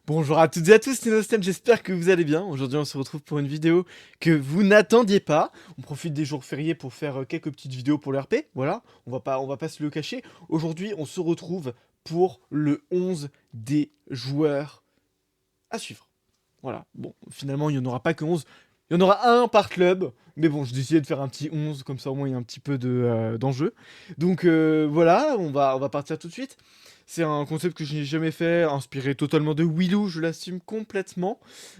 Bonjour à toutes et à tous, c'est Nostem, j'espère que vous allez bien. Aujourd'hui on se retrouve pour une vidéo que vous n'attendiez pas. On profite des jours fériés pour faire quelques petites vidéos pour le RP, voilà, on va pas se le cacher. Aujourd'hui on se retrouve pour le 11 des joueurs à suivre. Voilà, bon, finalement il n'y en aura pas que 11, il y en aura un par club. Mais bon, j'ai décidé de faire un petit 11, comme ça au moins il y a un petit peu d'enjeu. Donc voilà, on va partir tout de suite. C'est un concept que je n'ai jamais fait, inspiré totalement de Willou, je l'assume complètement.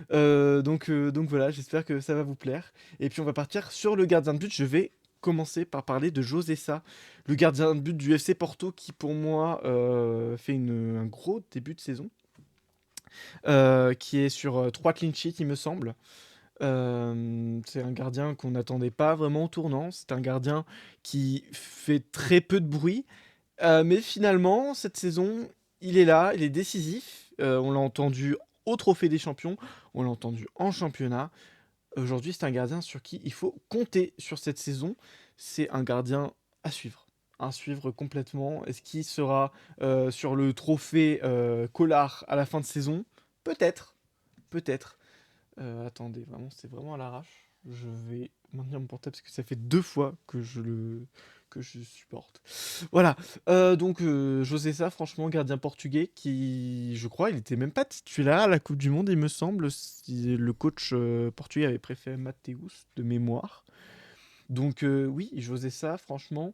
Donc voilà, j'espère que ça va vous plaire. Et puis on va partir sur le gardien de but. Je vais commencer par parler de José Sa, le gardien de but du FC Porto, qui pour moi fait un gros début de saison. Qui est sur 3 clean sheets, il me semble. C'est un gardien qu'on n'attendait pas vraiment au tournant. C'est un gardien qui fait très peu de bruit. Mais finalement, cette saison, il est là, il est décisif. On l'a entendu au Trophée des Champions, on l'a entendu en championnat. Aujourd'hui, c'est un gardien sur qui il faut compter sur cette saison. C'est un gardien à suivre. À suivre complètement. Est-ce qu'il sera sur le trophée Collard à la fin de saison? Peut-être. Peut-être. Attendez, vraiment, c'est vraiment à l'arrache. Je vais maintenir mon portable parce que ça fait 2 fois que je supporte. Voilà. José Sa, franchement, gardien portugais qui, je crois, il était même pas titulaire à la Coupe du Monde, il me semble. Si le coach portugais avait préféré Mateus de mémoire. Donc oui, José Sa, franchement,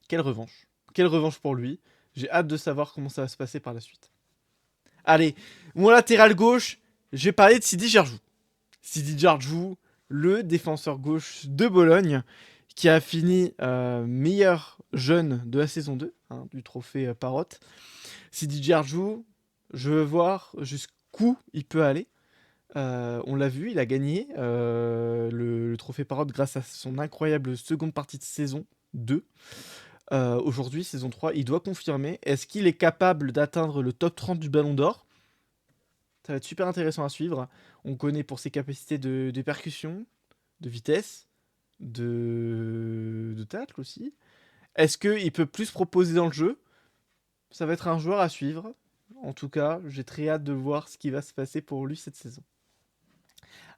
quelle revanche. Quelle revanche pour lui. J'ai hâte de savoir comment ça va se passer par la suite. Allez, mon latéral gauche, je vais parler de Sidi Gerjou. Sidi Gerjou, le défenseur gauche de Bologne, qui a fini meilleur jeune de la saison 2, hein, du trophée Parrot. Sidi Gerjou, je veux voir jusqu'où il peut aller. On l'a vu, il a gagné le trophée Parrot grâce à son incroyable seconde partie de saison 2. Aujourd'hui, saison 3, il doit confirmer. Est-ce qu'il est capable d'atteindre le top 30 du Ballon d'Or? Ça va être super intéressant à suivre. On connaît pour ses capacités de percussion, de vitesse, de tacle aussi. Est-ce qu'il peut plus proposer dans le jeu? Ça va être un joueur à suivre. En tout cas, j'ai très hâte de voir ce qui va se passer pour lui cette saison.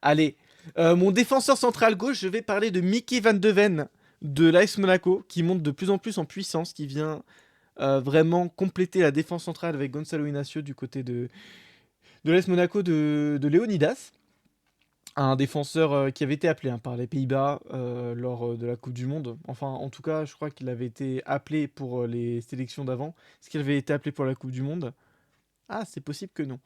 Allez, mon défenseur central gauche, je vais parler de Mickey Van de Ven de l'AS Monaco, qui monte de plus en plus en puissance, qui vient vraiment compléter la défense centrale avec Gonzalo Inacio du côté de l'AS Monaco de Leonidas. Un défenseur qui avait été appelé, hein, par les Pays-Bas lors de la Coupe du Monde. Enfin, en tout cas, je crois qu'il avait été appelé pour les sélections d'avant. Est-ce qu'il avait été appelé pour la Coupe du Monde? Ah, c'est possible que non.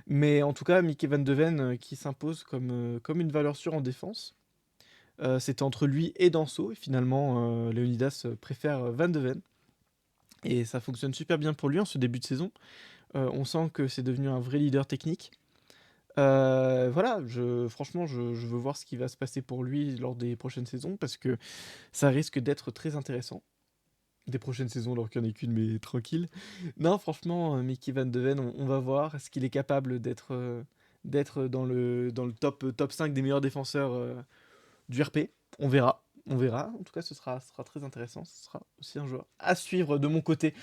Mais en tout cas, Mickey Van de Ven qui s'impose comme une valeur sûre en défense. C'était entre lui et Danso. Et finalement, Leonidas préfère Van de Ven. Et ça fonctionne super bien pour lui en ce début de saison. On sent que c'est devenu un vrai leader technique. Voilà, franchement, je veux voir ce qui va se passer pour lui lors des prochaines saisons parce que ça risque d'être très intéressant. Des prochaines saisons, alors qu'il n'y en a qu'une, mais tranquille. Non, franchement, Mickey Van de Ven, on va voir. Est-ce qu'il est capable d'être dans le top 5 des meilleurs défenseurs du RP? On verra. On verra. En tout cas, ce sera très intéressant. Ce sera aussi un joueur à suivre de mon côté.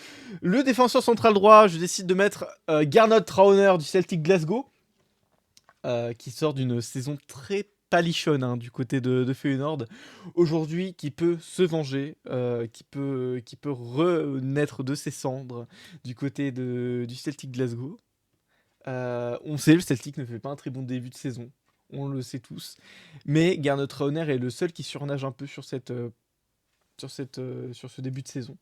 Le défenseur central droit, je décide de mettre Gernot Trauner du Celtic Glasgow qui sort d'une saison très palichonne, hein, du côté de Feyenoord. Aujourd'hui, qui peut se venger, qui peut renaître de ses cendres du côté du Celtic Glasgow. On sait, le Celtic ne fait pas un très bon début de saison. On le sait tous. Mais Gernot Trauner est le seul qui surnage un peu sur ce début de saison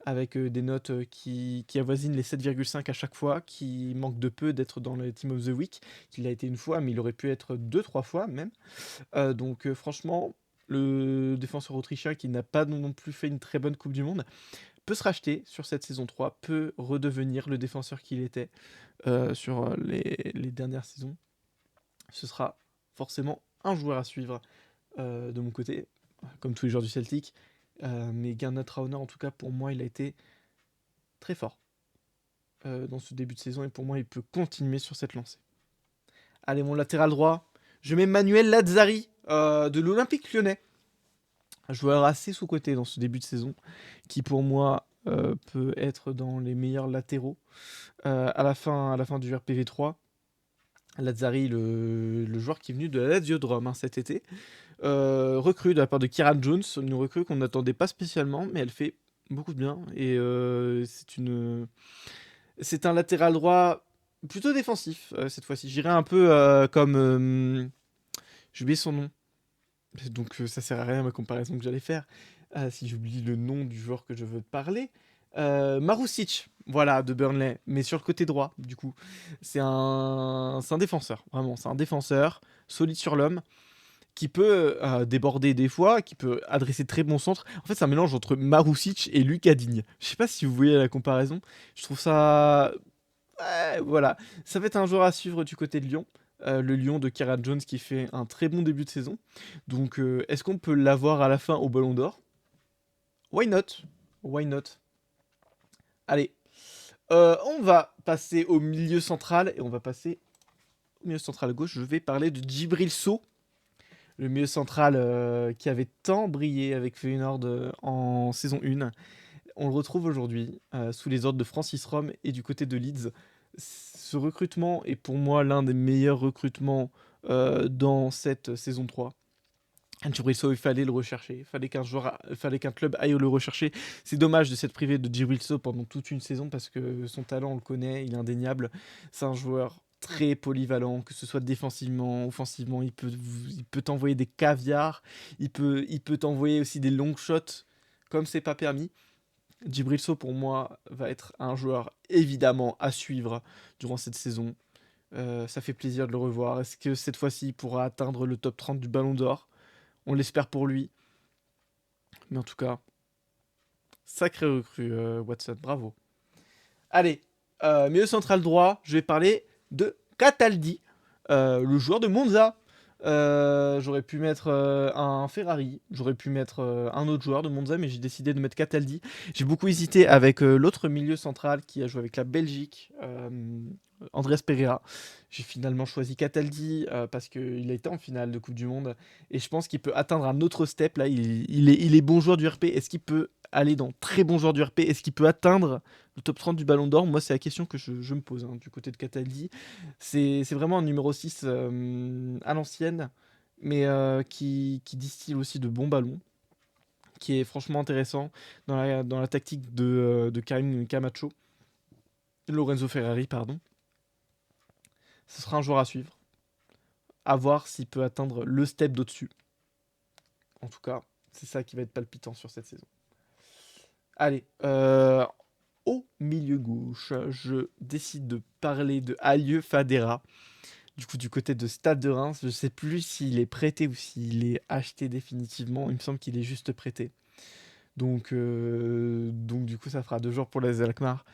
avec des notes qui avoisinent les 7,5 à chaque fois, qui manque de peu d'être dans le Team of the Week, qu'il a été une fois, mais il aurait pu être 2, 3 fois même. Franchement, le défenseur autrichien qui n'a pas non plus fait une très bonne Coupe du Monde peut se racheter sur cette saison 3, peut redevenir le défenseur qu'il était sur les dernières saisons. Ce sera forcément un joueur à suivre de mon côté, comme tous les joueurs du Celtic. Mais Gernot Trauner, en tout cas, pour moi, il a été très fort dans ce début de saison et pour moi, il peut continuer sur cette lancée. Allez, mon latéral droit, je mets Manuel Lazzari de l'Olympique Lyonnais. Un joueur assez sous-coté dans ce début de saison qui, pour moi, peut être dans les meilleurs latéraux. À la fin du RPV3, Lazzari, le joueur qui est venu de la Lazio de Rome, hein, cet été, recrue de la part de Kieran Jones, une recrue qu'on n'attendait pas spécialement, mais elle fait beaucoup de bien. Et c'est un latéral droit plutôt défensif cette fois-ci. J'irais un peu comme... j'ai oublié son nom. Donc ça sert à rien ma comparaison que j'allais faire. Si j'oublie le nom du joueur que je veux parler. Marusic, voilà, de Burnley, mais sur le côté droit, du coup. C'est un défenseur, vraiment. C'est un défenseur, solide sur l'homme, qui peut déborder des fois, qui peut adresser de très bons centres. En fait, c'est un mélange entre Marusic et Lucas Digne. Je sais pas si vous voyez la comparaison. Je trouve ça... Ouais, voilà. Ça va être un joueur à suivre du côté de Lyon. Le Lyon de Kieran Jones qui fait un très bon début de saison. Donc, est-ce qu'on peut l'avoir à la fin au Ballon d'Or? Why not? Why not? Allez, on va passer au milieu central et on va passer au milieu central à gauche. Je vais parler de Djibril Sow, le milieu central qui avait tant brillé avec Feyenoord en saison 1. On le retrouve aujourd'hui sous les ordres de Francis Rome et du côté de Leeds. Ce recrutement est pour moi l'un des meilleurs recrutements dans cette saison 3. Djibril Sow, il fallait le rechercher, fallait qu'un club aille le rechercher. C'est dommage de s'être privé de Djibril Sow pendant toute une saison parce que son talent, on le connaît, il est indéniable. C'est un joueur très polyvalent, que ce soit défensivement, offensivement, il peut t'envoyer des caviars, il peut t'envoyer aussi des long shots comme c'est pas permis. Djibril Sow, pour moi, va être un joueur évidemment à suivre durant cette saison. Ça fait plaisir de le revoir. Est-ce que cette fois-ci, il pourra atteindre le top 30 du Ballon d'Or? On l'espère pour lui. Mais en tout cas, sacré recrue, Watson. Bravo. Allez, milieu central droit, je vais parler de Cataldi, le joueur de Monza. J'aurais pu mettre un Ferrari, j'aurais pu mettre un autre joueur de Monza, mais j'ai décidé de mettre Cataldi. J'ai beaucoup hésité avec l'autre milieu central qui a joué avec la Belgique, Andrés Pereira. J'ai finalement choisi Cataldi parce qu'il a été en finale de Coupe du Monde et je pense qu'il peut atteindre un autre step. Là, il est bon joueur du RP. Est-ce qu'il peut aller dans très bon joueur du RP? Est-ce qu'il peut atteindre le top 30 du Ballon d'Or? Moi, c'est la question que je me pose du côté de Cataldi. C'est vraiment un numéro 6 à l'ancienne, mais qui distille aussi de bons ballons, qui est franchement intéressant dans la tactique de Karim Camacho, Lorenzo Ferrari, pardon. Ce sera un joueur à suivre, à voir s'il peut atteindre le step d'au-dessus. En tout cas, c'est ça qui va être palpitant sur cette saison. Allez, au milieu gauche, je décide de parler de Alieu Fadera. Du coup, du côté de Stade de Reims, je ne sais plus s'il est prêté ou s'il est acheté définitivement. Il me semble qu'il est juste prêté. Donc du coup, ça fera 2 jours pour les Alkmaar.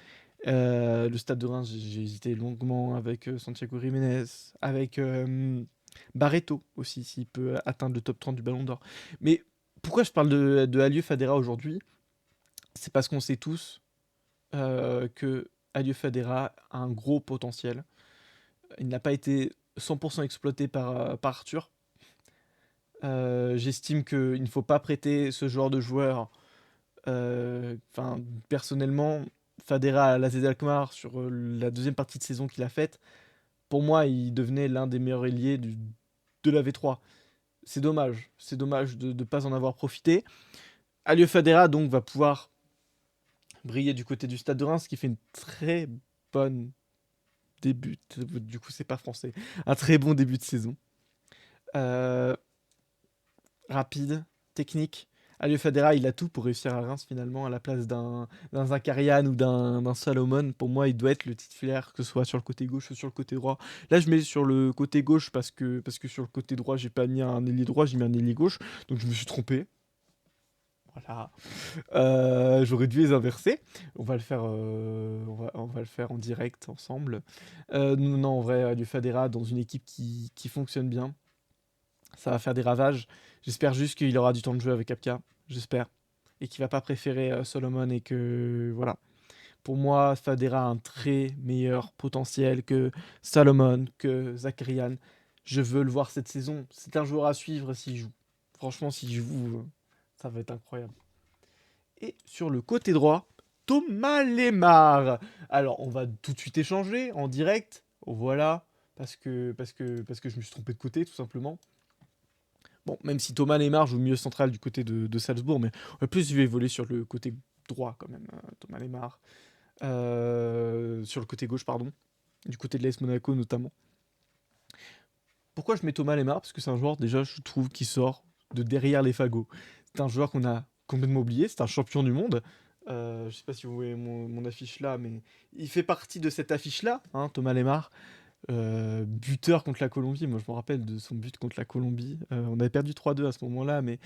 Le Stade de Reims, j'ai hésité longuement avec Santiago Jiménez, avec Barreto aussi, s'il peut atteindre le top 30 du Ballon d'Or. Mais pourquoi je parle de Aliou Fadera aujourd'hui? C'est parce qu'on sait tous que Aliou Fadera a un gros potentiel. Il n'a pas été 100% exploité par Arthur. J'estime qu'il ne faut pas prêter ce genre de joueur. Personnellement, Fadera à la AZ Alkmaar sur la deuxième partie de saison qu'il a faite, pour moi, il devenait l'un des meilleurs ailiers de la V3. C'est dommage de ne pas en avoir profité. Aliou Fadera donc va pouvoir briller du côté du Stade de Reims, qui fait une très bonne début. Du coup, c'est pas français. Un très bon début de saison. Euh, Rapide, technique. Aliou Fadera, il a tout pour réussir à Reims finalement, à la place d'un Zakarian ou d'un Salomon. Pour moi, il doit être le titulaire, que ce soit sur le côté gauche ou sur le côté droit. Là, je mets sur le côté gauche parce que sur le côté droit, j'ai pas mis un ailier droit, j'ai mis un ailier gauche. Donc je me suis trompé. Voilà. J'aurais dû les inverser. On va le faire, on va le faire en direct ensemble. Non, en vrai, Aliou Fadera dans une équipe qui fonctionne bien, ça va faire des ravages. J'espère juste qu'il aura du temps de jeu avec Apka. J'espère. Et qu'il va pas préférer Solomon et que. Voilà. Pour moi, Fadera a un très meilleur potentiel que Solomon, que Zakarian. Je veux le voir cette saison. C'est un joueur à suivre s'il joue. Franchement, s'il joue, ça va être incroyable. Et sur le côté droit, Thomas Lemar. Alors, on va tout de suite échanger en direct. Voilà, parce que je me suis trompé de côté, tout simplement. Bon, même si Thomas Lemar joue mieux central du côté de Salzbourg, mais en plus, je vais voler sur le côté droit quand même, Thomas Lemar. Sur le côté gauche, pardon. Du côté de l'AS Monaco, notamment. Pourquoi je mets Thomas Lemar? Parce que c'est un joueur, déjà, je trouve, qui sort de derrière les fagots. C'est un joueur qu'on a complètement oublié, c'est un champion du monde. Je sais pas si vous voyez mon affiche là, mais il fait partie de cette affiche-là, hein, Thomas Lemar. Buteur contre la Colombie, moi je me rappelle de son but contre la Colombie. On avait perdu 3-2 à ce moment-là, mais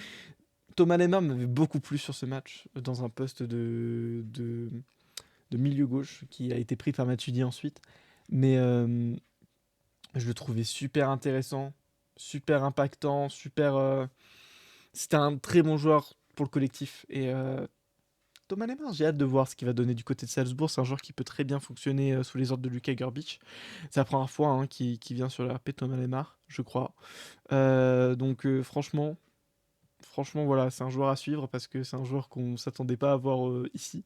Thomas Lemar m'avait beaucoup plu sur ce match, dans un poste de milieu gauche, qui a été pris par Matuidi ensuite. Mais je le trouvais super intéressant, super impactant, c'était un très bon joueur pour le collectif. Et Thomas Lemar, j'ai hâte de voir ce qu'il va donner du côté de Salzbourg. C'est un joueur qui peut très bien fonctionner sous les ordres de Luka Grbić. C'est la première fois hein, qu'il vient sur la RP Thomas Lemar, je crois. Donc franchement, voilà, c'est un joueur à suivre parce que c'est un joueur qu'on s'attendait pas à voir ici.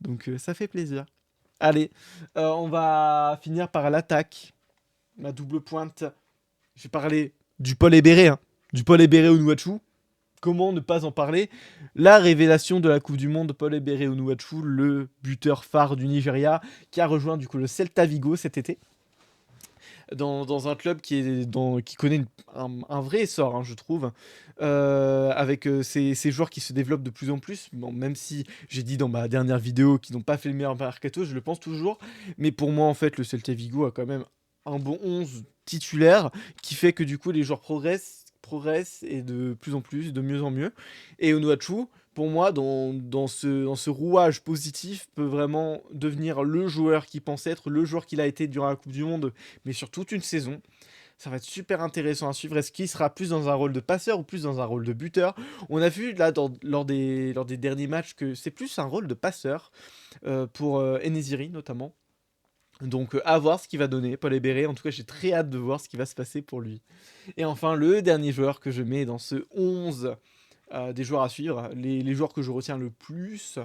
Donc ça fait plaisir. Allez, on va finir par l'attaque. Ma double pointe. Je vais parler du Paul Ebéré, hein. Du Paul Ebéré Onuachu. Comment ne pas en parler? La révélation de la Coupe du Monde, Paul Ebéré Onuachu, le buteur phare du Nigeria, qui a rejoint du coup le Celta Vigo cet été, dans un club qui connaît un vrai essor, hein, je trouve, avec ces joueurs qui se développent de plus en plus. Bon, même si j'ai dit dans ma dernière vidéo qu'ils n'ont pas fait le meilleur mercato, je le pense toujours. Mais pour moi, en fait, le Celta Vigo a quand même un bon 11 titulaire qui fait que du coup, les joueurs progressent et de plus en plus, de mieux en mieux. Et Onuachu, pour moi, dans ce rouage positif, peut vraiment devenir le joueur qu'il pense être, le joueur qu'il a été durant la Coupe du Monde, mais sur toute une saison. Ça va être super intéressant à suivre. Est-ce qu'il sera plus dans un rôle de passeur ou plus dans un rôle de buteur? On a vu là lors des derniers matchs que c'est plus un rôle de passeur pour En-Nesyri notamment. Donc à voir ce qu'il va donner, Paul Ebéré. En tout cas, j'ai très hâte de voir ce qui va se passer pour lui. Et enfin, le dernier joueur que je mets dans ce 11 des joueurs à suivre, les joueurs que je retiens le plus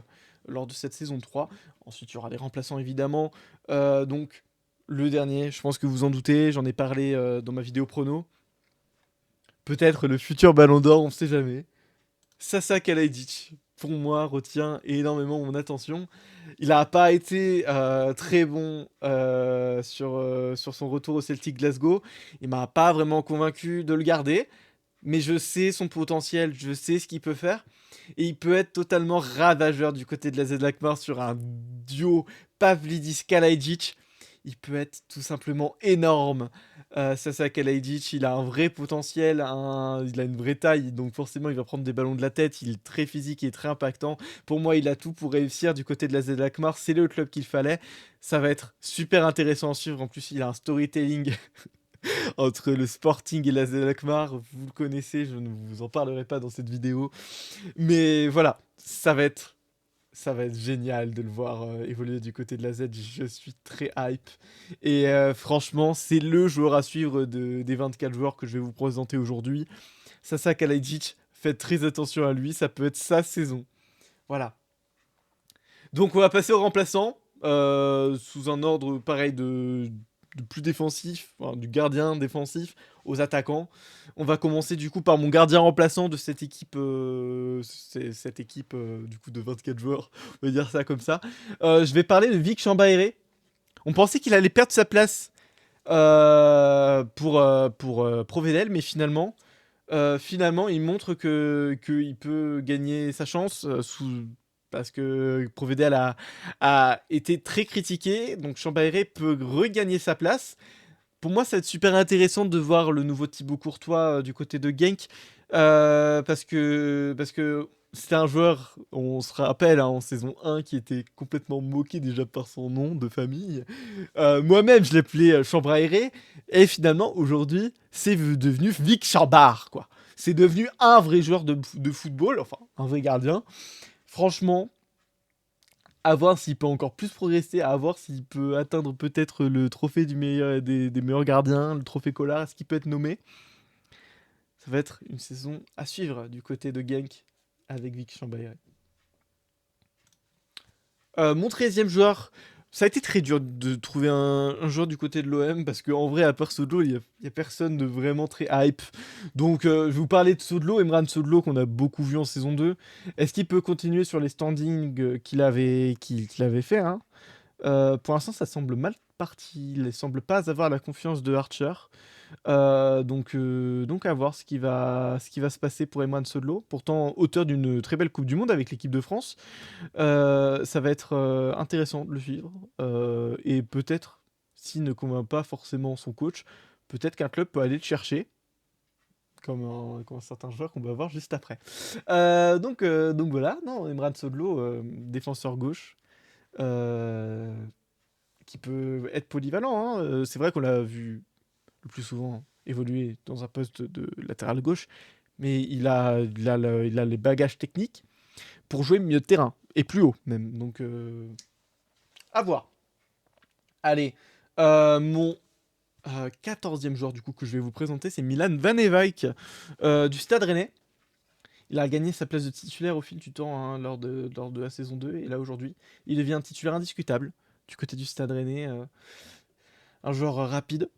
lors de cette saison 3. Ensuite, il y aura les remplaçants évidemment. Donc, le dernier, je pense que vous en doutez, j'en ai parlé dans ma vidéo prono. Peut-être le futur Ballon d'Or, on ne sait jamais. Sasa Kalajic, pour moi, retient énormément mon attention. Il n'a pas été très bon sur son retour au Celtic Glasgow. Il m'a pas vraiment convaincu de le garder. Mais je sais son potentiel, je sais ce qu'il peut faire. Et il peut être totalement ravageur du côté de la Z-Alkmaar sur un duo Pavlidis-Kalajic. Il peut être tout simplement énorme. Sasa Kalajic, il a un vrai potentiel, il a une vraie taille, donc forcément il va prendre des ballons de la tête, il est très physique et très impactant. Pour moi, il a tout pour réussir du côté de la Z-Alkmaar, c'est le club qu'il fallait. Ça va être super intéressant à suivre, en plus il a un storytelling entre le Sporting et la Z Alkmaar, vous le connaissez, je ne vous en parlerai pas dans cette vidéo. Mais voilà, ça va être génial de le voir évoluer du côté de la Z. Je suis très hype. Et franchement, c'est le joueur à suivre des 24 joueurs que je vais vous présenter aujourd'hui. Sasa Kalajic, faites très attention à lui, ça peut être sa saison. Voilà. Donc on va passer au remplaçant, sous un ordre pareil de plus défensif, enfin, du gardien défensif aux attaquants. On va commencer du coup par mon gardien remplaçant de cette équipe, cette équipe du coup de 24 joueurs, on va dire ça comme ça. Je vais parler de Vic Chambaéré. On pensait qu'il allait perdre sa place pour Provedel, mais finalement, il montre qu'il peut gagner sa chance parce que Provedel a été très critiqué, donc Chambaéré peut regagner sa place. Pour moi, ça va être super intéressant de voir le nouveau Thibaut Courtois du côté de Genk, parce que c'était un joueur, on se rappelle, hein, en saison 1, qui était complètement moqué déjà par son nom de famille. Moi-même, je l'appelais Chambaéré, et finalement, aujourd'hui, c'est devenu Vic Chambard, quoi. C'est devenu un vrai joueur de football, enfin, un vrai gardien. Franchement, à voir s'il peut encore plus progresser, à voir s'il peut atteindre peut-être le trophée du meilleur, des meilleurs gardiens, le trophée Collard, est-ce qu'il peut être nommé? Ça va être une saison à suivre du côté de Genk avec Vic Chambaéré. Mon 13e joueur, ça a été très dur de trouver un joueur du côté de l'OM parce qu'en vrai, à part Sodlo, il y a personne de vraiment très hype. Donc, je vais vous parler de Sodlo, Emran Sodlo, qu'on a beaucoup vu en saison 2. Est-ce qu'il peut continuer sur les standings qu'il avait fait, hein? Pour l'instant, ça semble mal parti. Il ne semble pas avoir la confiance de Archer. Donc à voir ce qui va se passer pour Emran Sodlo. Pourtant, auteur d'une très belle Coupe du Monde avec l'équipe de France. Ça va être intéressant de le suivre. Et peut-être, s'il ne convainc pas forcément son coach, peut-être qu'un club peut aller le chercher, comme un certain joueur qu'on va voir juste après. Donc voilà, non, Emran Sodlo, défenseur gauche, euh, qui peut être polyvalent, hein. C'est vrai qu'on l'a vu le plus souvent évoluer dans un poste de latéral gauche, mais il a les bagages techniques pour jouer milieu de terrain, et plus haut même. Donc, à voir. Allez, mon 14e joueur du coup que je vais vous présenter, c'est Milan Van Ewijk du Stade Rennais. Il a gagné sa place de titulaire au fil du temps, hein, lors de la saison 2, et là aujourd'hui, il devient un titulaire indiscutable du côté du Stade Rennais. Un joueur rapide,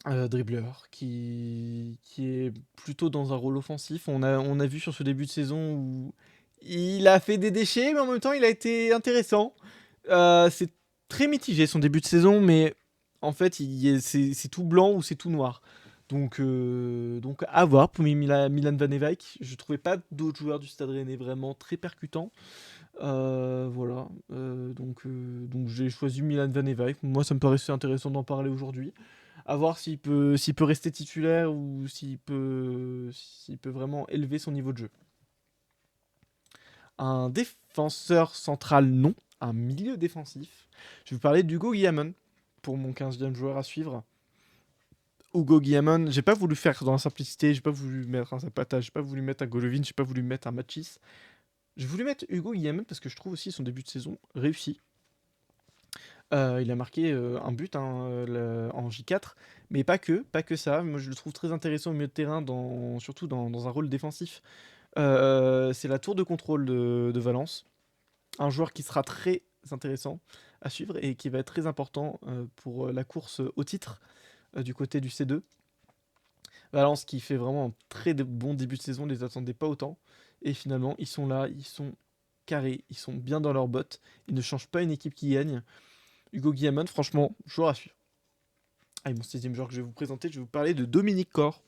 dribbleur, qui est plutôt dans un rôle offensif. On a vu sur ce début de saison où il a fait des déchets, mais en même temps, il a été intéressant. C'est très mitigé son début de saison, mais en fait, c'est tout blanc ou c'est tout noir. Donc à voir pour Milan Van Ewijk. Je trouvais pas d'autres joueurs du Stade Rennais vraiment très percutants. Voilà. Donc j'ai choisi Milan Van Ewijk. Moi, ça me paraissait intéressant d'en parler aujourd'hui. À voir s'il peut rester titulaire ou s'il peut vraiment élever son niveau de jeu. Un défenseur central, non. Un milieu défensif. Je vais vous parler d'Hugo Guillamon pour mon 15e joueur à suivre. Hugo Guillamon, j'ai pas voulu faire dans la simplicité, j'ai pas voulu mettre un Zapata, j'ai pas voulu mettre un Golovin, j'ai pas voulu mettre un Machis. J'ai voulu mettre Hugo Guillamon parce que je trouve aussi son début de saison réussi. Il a marqué un but, hein, en J4, mais pas que ça. Moi, je le trouve très intéressant au milieu de terrain, surtout dans un rôle défensif. C'est la tour de contrôle de Valence. Un joueur qui sera très intéressant à suivre et qui va être très important pour la course au titre du côté du C2. Valence qui fait vraiment un très bon début de saison, les attendait pas autant. Et finalement, ils sont là, ils sont carrés, ils sont bien dans leurs bottes. Ils ne changent pas une équipe qui gagne. Hugo Guillamon, franchement, joueur à suivre. Allez, mon 16e joueur que je vais vous présenter, je vais vous parler de Dominique Corr,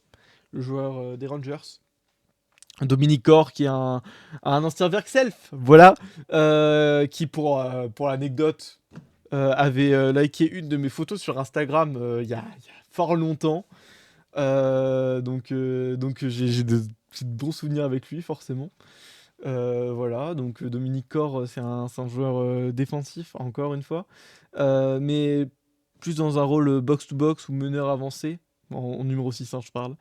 le joueur des Rangers. Dominique Corr qui est un ancien Verkself, voilà, qui pour l'anecdote avait liké une de mes photos sur Instagram il y a fort longtemps. Donc j'ai de bons souvenirs avec lui forcément. Voilà, donc Dominique Corr, c'est un joueur défensif, encore une fois, mais plus dans un rôle box-to-box ou meneur avancé, en numéro 6, hein, je parle.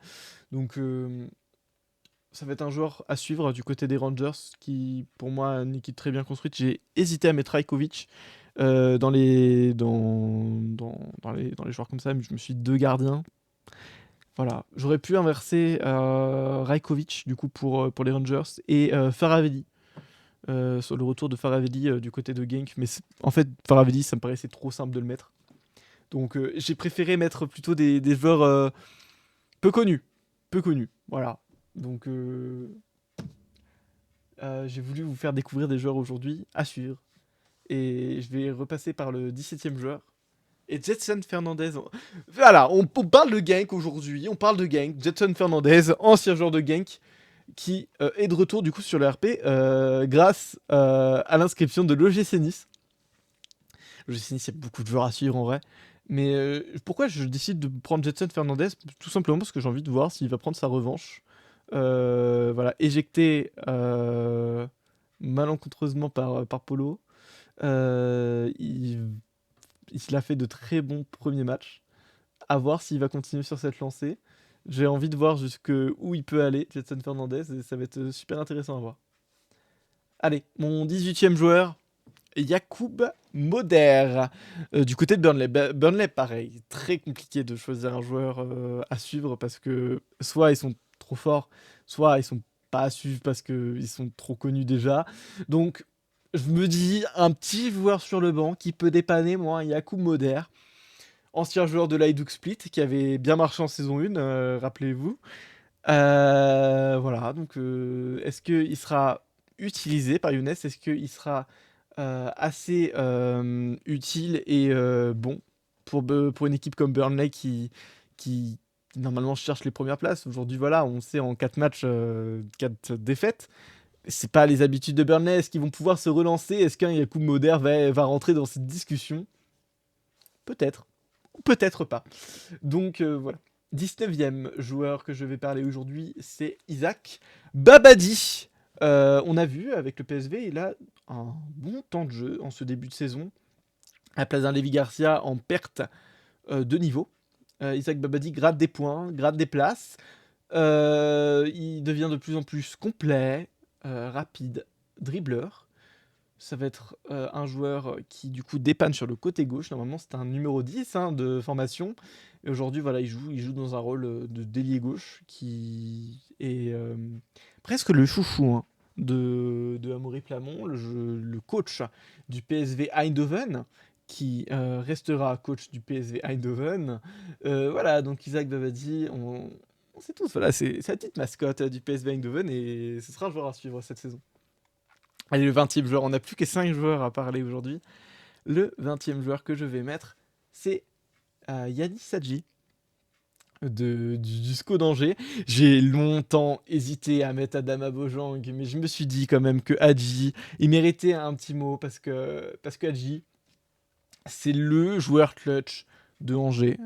Donc ça va être un joueur à suivre du côté des Rangers, qui pour moi a une équipe très bien construite. J'ai hésité à mettre Rajkovic dans les joueurs comme ça, mais je me suis dit deux gardiens. Voilà, j'aurais pu inverser Rajkovic du coup pour les Rangers et Faravelli sur le retour de Faravelli du côté de Genk. Mais en fait, Faravelli, ça me paraissait trop simple de le mettre. Donc j'ai préféré mettre plutôt des joueurs peu connus. Peu connus, voilà. Donc j'ai voulu vous faire découvrir des joueurs aujourd'hui à suivre. Et je vais repasser par le 17e joueur. Et Jetson Fernandez. Voilà, on parle de Genk aujourd'hui. On parle de Genk. Jetson Fernandez, ancien joueur de Genk, qui est de retour du coup sur le RP grâce à l'inscription de l'OGC Nice. L'OGC Nice, il y a beaucoup de joueurs à suivre en vrai. Mais pourquoi je décide de prendre Jetson Fernandez? Tout simplement parce que j'ai envie de voir s'il va prendre sa revanche. Voilà, éjecté malencontreusement par Polo. Il a fait de très bons premiers matchs. À voir s'il va continuer sur cette lancée. J'ai envie de voir jusqu'où il peut aller, Jetson Fernandez, et ça va être super intéressant à voir. Allez, mon 18e joueur, Yacoub Moder, du côté de Burnley. Burnley, pareil, très compliqué de choisir un joueur à suivre parce que soit ils sont trop forts, soit ils sont pas à suivre parce qu'ils sont trop connus déjà. Donc, Je me dis, un petit joueur sur le banc qui peut dépanner, moi, un Yacoub Moder, ancien joueur de l'Hajduk Split, qui avait bien marché en saison 1, rappelez-vous. Voilà, donc est-ce qu'il sera utilisé par Younes? Est-ce qu'il sera assez utile et bon pour une équipe comme Burnley qui normalement cherche les premières places? Aujourd'hui, voilà, on sait en 4 matchs, 4 défaites. C'est pas les habitudes de Burnley. Est-ce qu'ils vont pouvoir se relancer? Est-ce qu'un Yacoub Moder va rentrer dans cette discussion? Peut-être, ou peut-être pas. Donc voilà. 19e joueur que je vais parler aujourd'hui, c'est Isaac Babadi. On a vu avec le PSV, il a un bon temps de jeu en ce début de saison. À la place d'un Lévi Garcia en perte de niveau. Isaac Babadi gratte des points, gratte des places. Il devient de plus en plus complet, rapide, dribbleur. Ça va être un joueur qui du coup dépanne sur le côté gauche. Normalement c'est un numéro 10 hein, de formation. Et aujourd'hui voilà, il joue dans un rôle de d'ailier gauche qui est presque le chouchou hein, de Amaury Plamont, le coach du PSV Eindhoven, qui restera coach du PSV Eindhoven. Voilà, donc Isaac Babadi, on sait tous, voilà, c'est la petite mascotte du PSV Eindhoven et ce sera un joueur à suivre cette saison. Allez, le 20e joueur, on n'a plus que 5 joueurs à parler aujourd'hui. Le 20e joueur que je vais mettre, c'est Yanis Sadji du SCO d'Angers. J'ai longtemps hésité à mettre Adama Bojang, mais je me suis dit quand même que Hadji, il méritait un petit mot parce que Hadji, c'est le joueur clutch de Angers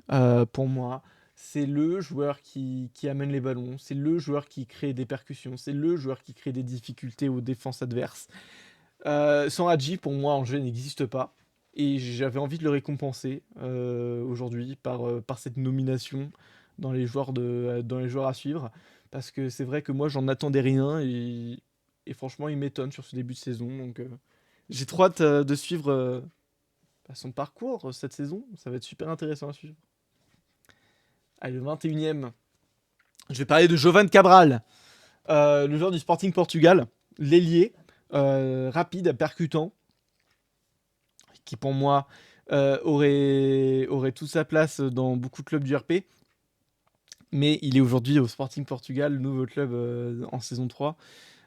pour moi. C'est le joueur qui amène les ballons, c'est le joueur qui crée des percussions, c'est le joueur qui crée des difficultés aux défenses adverses. Sans Hadji, pour moi, Angers n'existe pas. Et j'avais envie de le récompenser aujourd'hui par cette nomination dans les joueurs à suivre. Parce que c'est vrai que moi, j'en attendais rien. Et franchement, il m'étonne sur ce début de saison. Donc, j'ai trop hâte de suivre son parcours cette saison. Ça va être super intéressant à suivre. Allez, le 21e. Je vais parler de Jovan Cabral, le joueur du Sporting Portugal, l'ailier, rapide, percutant, qui pour moi aurait toute sa place dans beaucoup de clubs du RP. Mais il est aujourd'hui au Sporting Portugal, le nouveau club en saison 3.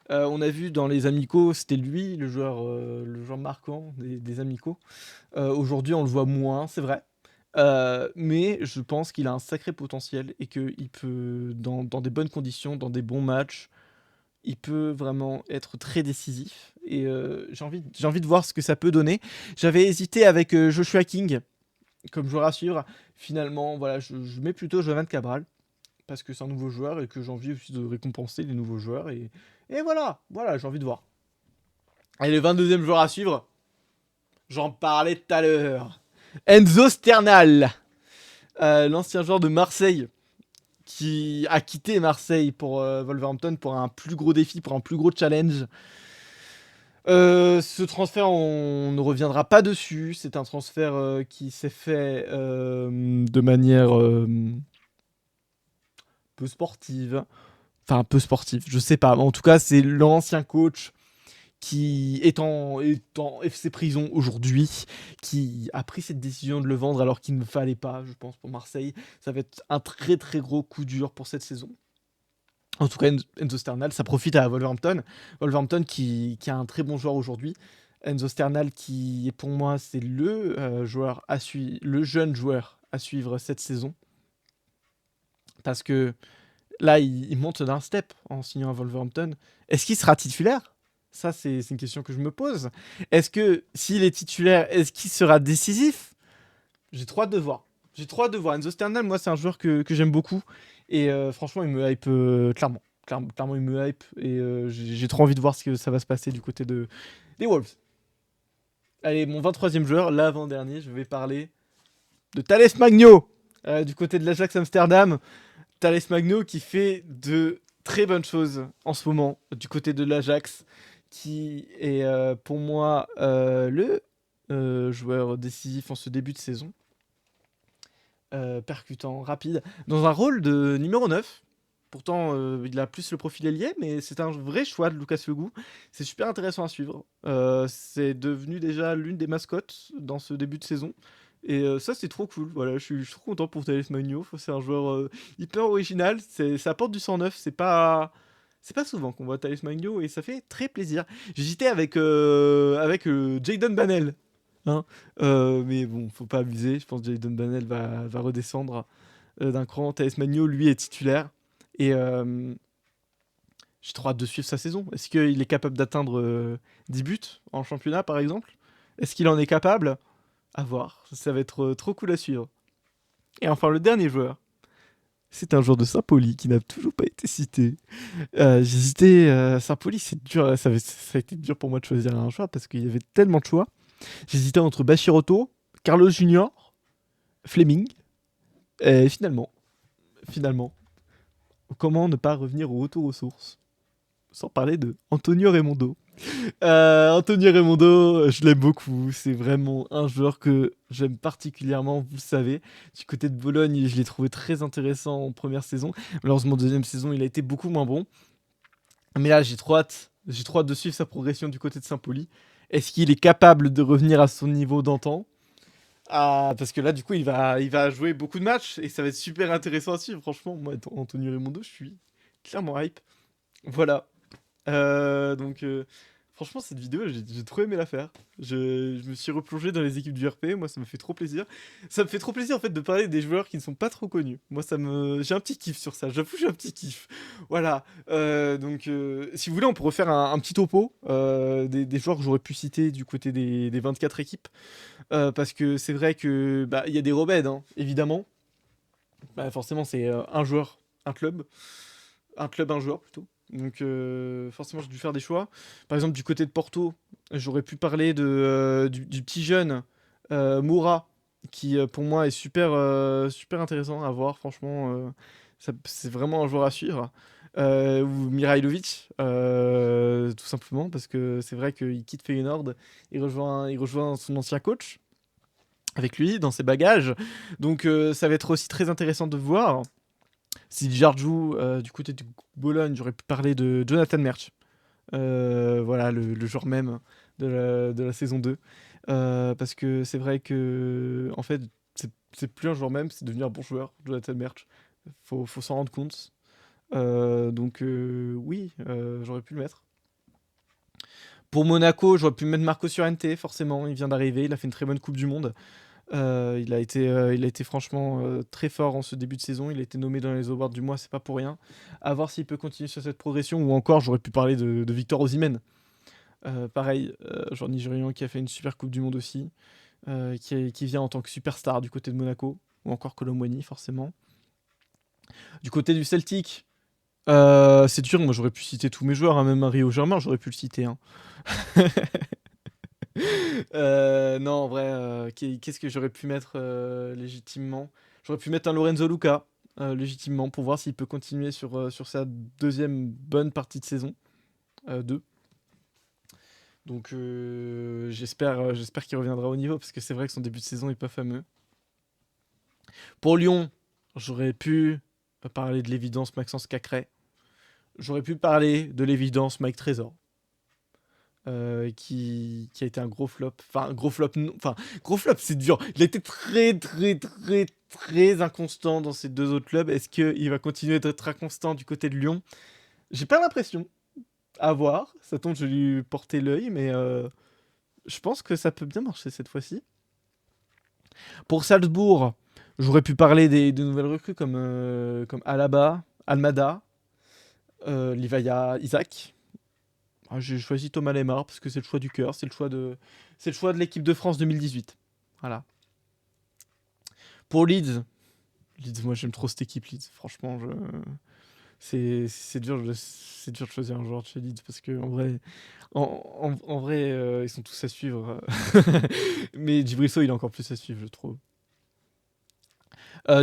On a vu dans les amicaux, c'était lui le joueur marquant des amicaux. Aujourd'hui, on le voit moins, c'est vrai. Mais je pense qu'il a un sacré potentiel et qu'il peut, dans des bonnes conditions, dans des bons matchs, il peut vraiment être très décisif. Et j'ai envie de voir ce que ça peut donner. J'avais hésité avec Joshua King comme joueur à suivre. Finalement, voilà, je mets plutôt Jovan Cabral parce que c'est un nouveau joueur et que j'ai envie aussi de récompenser les nouveaux joueurs. Et voilà, j'ai envie de voir. Allez, le 22e joueur à suivre, j'en parlais tout à l'heure. Enzo Sternal, l'ancien joueur de Marseille qui a quitté Marseille pour Wolverhampton pour un plus gros défi, pour un plus gros challenge. Ce transfert, on ne reviendra pas dessus. C'est un transfert qui s'est fait de manière peu sportive. Enfin, peu sportive, je sais pas. En tout cas, c'est l'ancien coach qui est en FC Prison aujourd'hui, qui a pris cette décision de le vendre alors qu'il ne fallait pas, je pense, pour Marseille. Ça va être un très très gros coup dur pour cette saison. En tout cas, Enzo Sternal, ça profite à Wolverhampton. Wolverhampton qui a un très bon joueur aujourd'hui. Enzo Sternal qui, pour moi, c'est le jeune joueur à suivre cette saison. Parce que là, il monte d'un step en signant à Wolverhampton. Est-ce qu'il sera titulaire? Ça, c'est une question que je me pose. Est-ce que, s'il est titulaire, est-ce qu'il sera décisif? J'ai trop hâte de voir. J'ai trop hâte de voir. Enzo Sternal, moi, c'est un joueur que j'aime beaucoup. Et franchement, il me hype clairement. Clairement, il me hype. Et j'ai trop envie de voir ce que ça va se passer du côté des Wolves. Allez, mon 23e joueur, l'avant-dernier, je vais parler de Thales Magno. Du côté de l'Ajax Amsterdam. Thales Magno qui fait de très bonnes choses en ce moment du côté de l'Ajax, qui est pour moi le joueur décisif en ce début de saison. Percutant, rapide, dans un rôle de numéro 9. Pourtant, il a plus le profil ailier, mais c'est un vrai choix de Lucas Legou. C'est super intéressant à suivre. C'est devenu déjà l'une des mascottes dans ce début de saison. Et ça, c'est trop cool. Voilà, je suis trop content pour Thalès Magno. C'est un joueur hyper original. Ça apporte du sang neuf. C'est pas souvent qu'on voit Thalès Magno et ça fait très plaisir. J'hésitais avec Jayden Banel. Hein. Mais bon, faut pas abuser. Je pense que Jayden Banel va redescendre d'un cran. Thalès Magno, lui, est titulaire. Et j'ai trop hâte de suivre sa saison. Est-ce qu'il est capable d'atteindre 10 buts en championnat, par exemple? Est-ce qu'il en est capable? À voir. Ça va être trop cool à suivre. Et enfin, le dernier joueur. C'est un joueur de Saint-Pauli qui n'a toujours pas été cité. J'hésitais. Saint-Pauli, c'est dur. Ça a été dur pour moi de choisir un joueur parce qu'il y avait tellement de choix. J'hésitais entre Bachiroto, Carlos Junior, Fleming. Et finalement, comment ne pas revenir au retour aux sources sans parler de Antonio Raimondo. Antonio Raimondo, je l'aime beaucoup. C'est vraiment un joueur que j'aime particulièrement, vous le savez. Du côté de Bologne, je l'ai trouvé très intéressant en première saison. Malheureusement, deuxième saison, il a été beaucoup moins bon. Mais là, j'ai trop hâte. J'ai trop hâte de suivre sa progression du côté de Saint-Pauli. Est-ce qu'il est capable de revenir à son niveau d'antan? Parce que là, du coup, il va jouer beaucoup de matchs et ça va être super intéressant à suivre. Franchement, moi, Antonio Raimondo, je suis clairement hype. Voilà. Donc, franchement, cette vidéo, j'ai trop aimé la faire. Je me suis replongé dans les équipes du RP. Moi, ça me fait trop plaisir. Ça me fait trop plaisir, en fait, de parler des joueurs qui ne sont pas trop connus. Moi, j'ai un petit kiff sur ça. J'avoue, j'ai un petit kiff. Voilà. Donc, si vous voulez, on peut refaire un petit topo des joueurs que j'aurais pu citer du côté des 24 équipes. Parce que c'est vrai que bah, il y a des remèdes, hein, évidemment. Bah, forcément, c'est un joueur, un club. Un club, un joueur plutôt. Donc forcément, j'ai dû faire des choix. Par exemple, du côté de Porto, j'aurais pu parler du petit jeune Moura, qui pour moi est super intéressant à voir. Franchement, c'est vraiment un joueur à suivre. Ou Mihailovic, tout simplement, parce que c'est vrai qu'il quitte Feyenoord, il rejoint son ancien coach avec lui dans ses bagages. Donc ça va être aussi très intéressant de voir. Si Jarju, du côté de Bologne, j'aurais pu parler de Jonathan Merch. Voilà, le joueur même de la saison 2. Parce que c'est vrai que, en fait, c'est plus un joueur même, c'est devenu un bon joueur, Jonathan Merch. Faut s'en rendre compte. Donc, oui, j'aurais pu le mettre. Pour Monaco, j'aurais pu mettre Marco Llorente, forcément. Il vient d'arriver, il a fait une très bonne Coupe du Monde. Il a été franchement très fort en ce début de saison. Il a été nommé dans les awards du mois, c'est pas pour rien. À voir s'il peut continuer sur cette progression. Ou encore, j'aurais pu parler de Victor Osimhen. Pareil, joueur nigérian qui a fait une super Coupe du Monde aussi. Qui vient en tant que superstar du côté de Monaco. Ou encore Colomboigny, forcément. Du côté du Celtic, c'est dur. Moi, j'aurais pu citer tous mes joueurs. Hein, même Mario Germain, j'aurais pu le citer. Hein. Non, en vrai, qu'est-ce que j'aurais pu mettre légitimement? J'aurais pu mettre un Lorenzo Luca, légitimement, pour voir s'il peut continuer sur sa deuxième bonne partie de saison 2. Donc j'espère qu'il reviendra au niveau, parce que c'est vrai que son début de saison est pas fameux. Pour Lyon, j'aurais pu parler de l'évidence Maxence Cacré. J'aurais pu parler de l'évidence Mike Trésor. Qui a été un gros flop. Enfin, gros flop, c'est dur. Il a été très, très, très, très inconstant dans ces deux autres clubs. Est-ce qu'il va continuer d'être inconstant du côté de Lyon? J'ai pas l'impression. À voir. Ça tombe, je vais lui porter l'œil, mais je pense que ça peut bien marcher cette fois-ci. Pour Salzbourg, j'aurais pu parler de nouvelles recrues comme Alaba, Almada, Livaya, Isaac. J'ai choisi Thomas Lemar parce que c'est le choix du cœur, c'est le choix de l'équipe de France 2018. Voilà. Pour Leeds, moi j'aime trop cette équipe Leeds. Franchement, c'est dur de choisir un joueur de chez Leeds parce que en vrai, ils sont tous à suivre. Mais Djibrisso, il est encore plus à suivre, je trouve.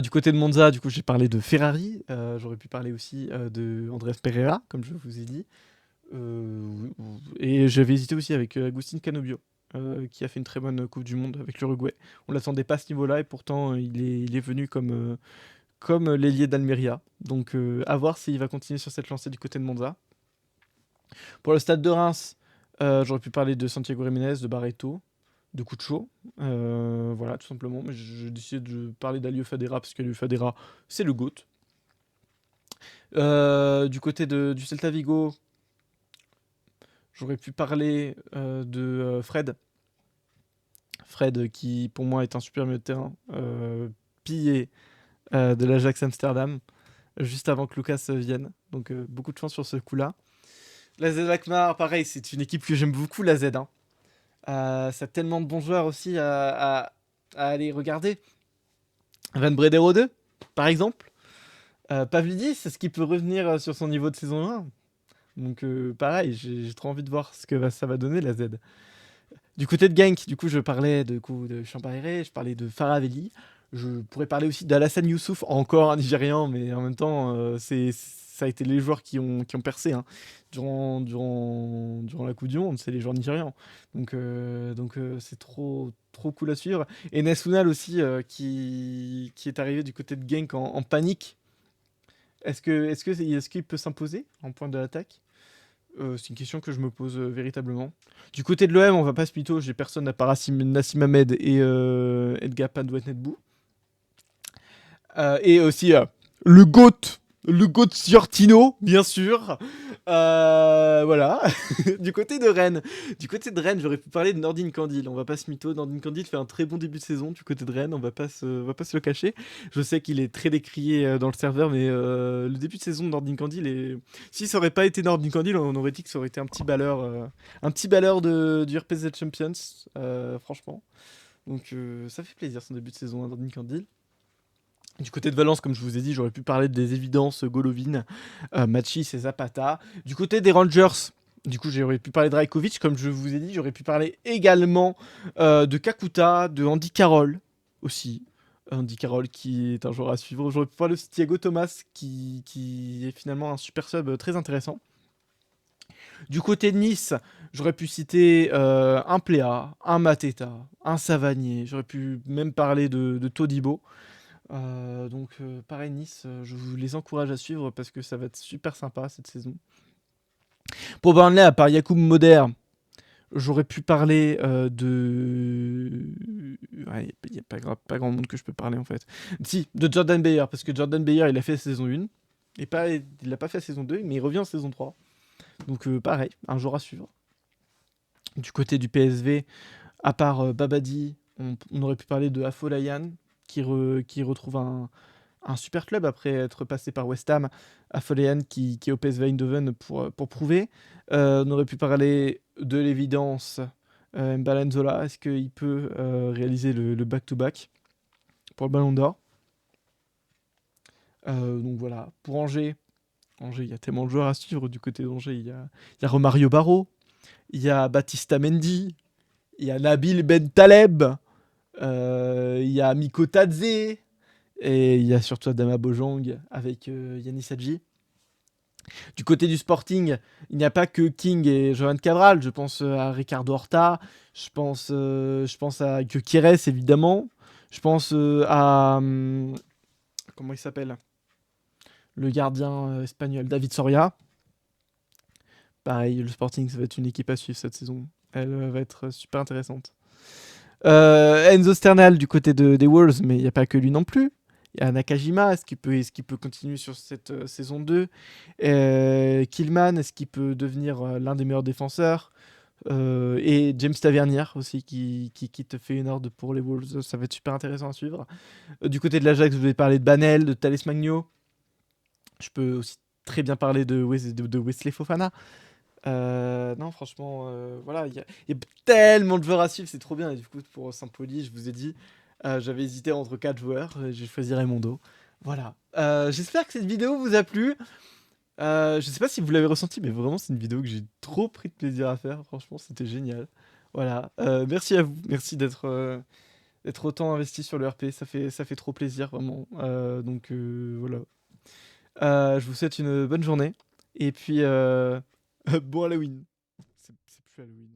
Du côté de Monza, du coup, j'ai parlé de Ferrari. J'aurais pu parler aussi de Andrés Pereira, comme je vous ai dit. Et j'avais hésité aussi avec Agustin Canobio, qui a fait une très bonne Coupe du Monde avec l'Uruguay. On l'attendait pas à ce niveau-là et pourtant il est venu comme l'ailier d'Almeria. Donc à voir s'il va continuer sur cette lancée du côté de Monza. Pour le stade de Reims, j'aurais pu parler de Santiago Jiménez, de Barreto, de Cucho. Voilà, tout simplement. Mais j'ai décidé de parler d'Aliou Fadera parce qu'Aliou Fadera, c'est le GOAT. Du côté du Celta Vigo, j'aurais pu parler de Fred. Fred, qui pour moi est un super milieu de terrain, pillé de l'Ajax Amsterdam, juste avant que Lucas vienne. Donc beaucoup de chance sur ce coup-là. La Z Alkmaar, pareil, c'est une équipe que j'aime beaucoup, la Z, hein. Ça a tellement de bons joueurs aussi à aller regarder. Van Bredero 2, par exemple. Pavlidis, est-ce qu'il peut revenir sur son niveau de saison 1? Donc pareil, j'ai trop envie de voir ce que ça va donner, la Z. Du côté de Genk, du coup, je parlais de Champaire, je parlais de Faravelli. Je pourrais parler aussi d'Alassane Youssouf, encore un Nigérian, mais en même temps, ça a été les joueurs qui ont percé, hein. Durant la Coupe du Monde, c'est les joueurs nigérians. Donc c'est trop cool à suivre. Et Nesunal aussi, qui est arrivé du côté de Genk en panique. Est-ce qu'il peut s'imposer en point de l'attaque? C'est une question que je me pose véritablement. Du côté de l'OM, on va pas se mytho, j'ai personne à part Nassim Hamed et Edgar Pandouet-Nedbou. Et aussi le GOAT Siortino, bien sûr. Voilà. Du côté de Rennes, j'aurais pu parler de Nordin Candil. On va pas se mytho. Nordin Candil fait un très bon début de saison du côté de Rennes. On va pas se le cacher. Je sais qu'il est très décrié dans le serveur, mais le début de saison de Nordin Candil est. Si ça aurait pas été Nordin Candil, on aurait dit que ça aurait été un petit balleur du RPZ Champions, franchement. Donc ça fait plaisir son début de saison à Nordin Candil. Du côté de Valence, comme je vous ai dit, j'aurais pu parler des évidences Golovin, Machis et Zapata. Du côté des Rangers, du coup, j'aurais pu parler de Rajkovic, comme je vous ai dit. J'aurais pu parler également de Kakuta, de Andy Carroll aussi. Andy Carroll qui est un joueur à suivre. J'aurais pu parler aussi de Thiago Thomas, qui est finalement un super sub très intéressant. Du côté de Nice, j'aurais pu citer un Pléa, un Mateta, un Savanier. J'aurais pu même parler de Todibo. Donc pareil, Nice, je vous les encourage à suivre parce que ça va être super sympa cette saison. Pour Burnley, à part Yacoub Moder, j'aurais pu parler de... Ouais, il n'y a pas grand monde que je peux parler en fait. Si, de Jordan Bayer, parce que Jordan Bayer, il a fait saison 1. Il n'a pas fait saison 2, mais il revient en saison 3. Donc pareil, un jour à suivre. Du côté du PSV, à part Babadi, on aurait pu parler de Afolayan, qui retrouve un super club après être passé par West Ham, Afolayan qui est au PSV Eindhoven pour prouver. On aurait pu parler de l'évidence Mbalanzola. Est-ce qu'il peut réaliser le back-to-back pour le Ballon d'Or? Donc voilà. Pour Angers, il y a tellement de joueurs à suivre du côté d'Angers. Il y a Romario Barro, il y a Baptista Mendy, il y a Nabil Ben Taleb, il y a Miko Tadze, et il y a surtout Adama Bojang avec Yanis Hadji. Du côté du Sporting, il n'y a pas que King et Johan Cabral. Je pense à Ricardo Horta. Je pense à Gyökeres, évidemment. Je pense comment il s'appelle? Le gardien espagnol, David Soria. Pareil, le Sporting, ça va être une équipe à suivre cette saison. Elle va être super intéressante. Enzo Sternal du côté des Wolves, mais il n'y a pas que lui non plus. Il y a Nakajima, est-ce qu'il peut continuer sur cette saison 2? Killman, est-ce qu'il peut devenir l'un des meilleurs défenseurs? Et James Tavernier aussi, qui te fait une ordre pour les Wolves. Ça va être super intéressant à suivre. Du côté de l'Ajax, je vais parler de Banel, de Thales Magno. Je peux aussi très bien parler de Wesley Fofana. Non, franchement, voilà, il y a tellement de joueurs à suivre, c'est trop bien. Et du coup, pour Saint-Pauli, je vous ai dit, j'avais hésité entre 4 joueurs, et j'ai choisi Raimondo. Voilà. J'espère que cette vidéo vous a plu. Je sais pas si vous l'avez ressenti, mais vraiment, c'est une vidéo que j'ai trop pris de plaisir à faire. Franchement, c'était génial. Voilà. Merci à vous. Merci d'être autant investi sur le RP. Ça fait trop plaisir, vraiment. Donc, voilà. Je vous souhaite une bonne journée. Et puis, bon Halloween. C'est plus Halloween.